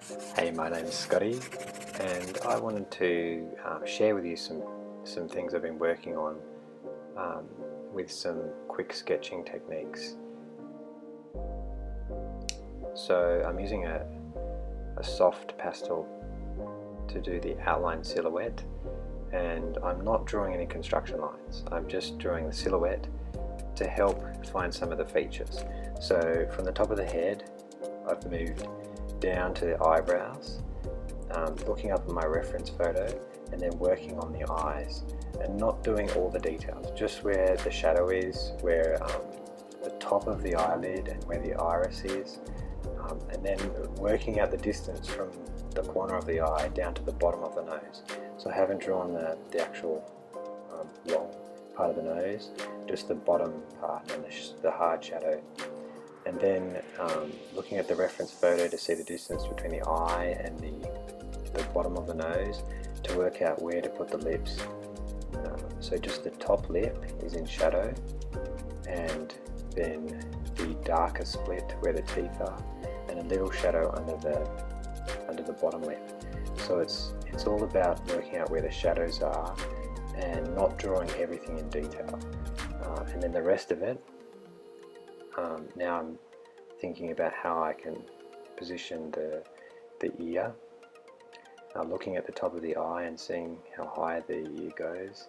Hey, my name is Scotty, and I wanted to share with you some things I've been working on with some quick sketching techniques. So I'm using a soft pastel to do the outline silhouette, and I'm not drawing any construction lines. I'm just drawing the silhouette to help find some of the features. So from the top of the head, I've moved down to the eyebrows, looking up at my reference photo, and then working on the eyes, and not doing all the details, just where the shadow is, where the top of the eyelid and where the iris is, and then working out the distance from the corner of the eye down to the bottom of the nose. So I haven't drawn the actual long part of the nose, just the bottom part and the hard shadow. And then looking at the reference photo to see the distance between the eye and the bottom of the nose to work out where to put the lips. So just the top lip is in shadow, and then the darker split where the teeth are, and a little shadow under the bottom lip. So it's all about working out where the shadows are and not drawing everything in detail. And then the rest of it, now I'm thinking about how I can position the ear, looking at the top of the eye and seeing how high the ear goes,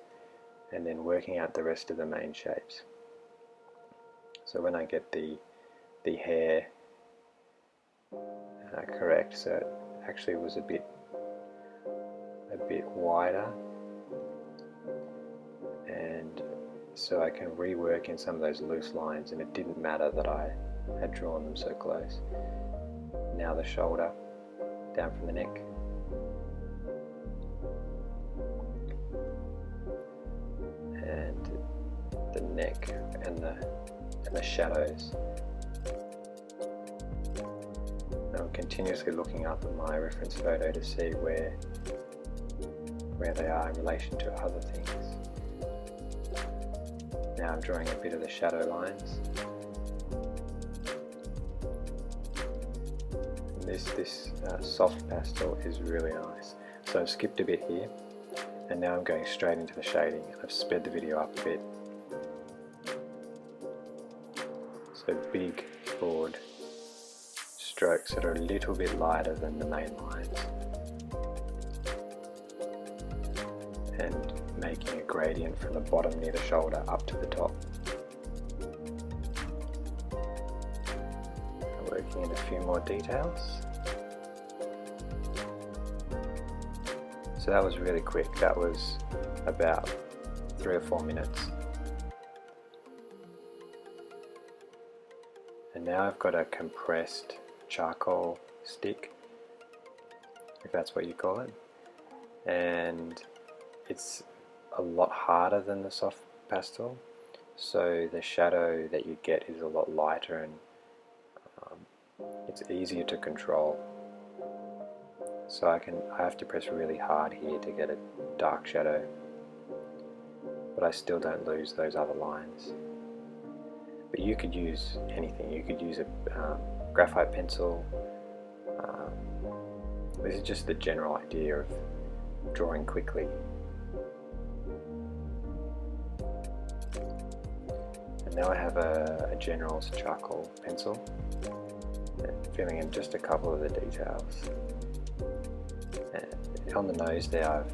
and then working out the rest of the main shapes. So when I get the hair correct, so it actually was a bit wider, and so I can rework in some of those loose lines, and it didn't matter that I had drawn them so close. Now the shoulder, down from the neck, and the neck and the shadows. I'm continuously looking up at my reference photo to see where they are in relation to other things. Now I'm drawing a bit of the shadow lines. And this soft pastel is really nice. So I've skipped a bit here, and now I'm going straight into the shading. I've sped the video up a bit. So big, broad strokes that are a little bit lighter than the main lines, and making a gradient from the bottom near the shoulder up to the top. Working in a few more details. So that was really quick. That was about 3 or 4 minutes. And now I've got a compressed charcoal stick, if that's what you call it, and it's a lot harder than the soft pastel, so the shadow that you get is a lot lighter, and it's easier to control. So I have to press really hard here to get a dark shadow, but I still don't lose those other lines. But you could use anything. You could use a graphite pencil. This is just the general idea of drawing quickly. And now I have a General's charcoal pencil, filling in just a couple of the details. And on the nose there, I've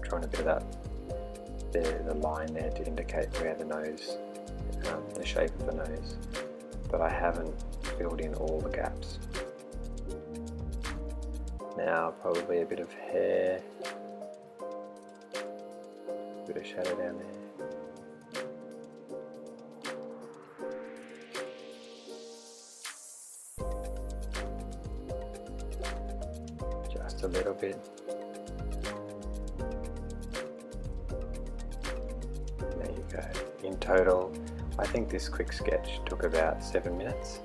drawn a bit of the line there to indicate where the nose, the shape of the nose, but I haven't filled in all the gaps. Now probably a bit of hair, a bit of shadow down there. Just a little bit. There you go. In total, I think this quick sketch took about 7 minutes.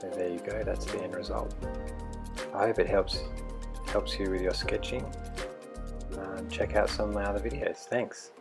So there you go, that's the end result. I hope it helps you with your sketching. Check out some of my other videos. Thanks.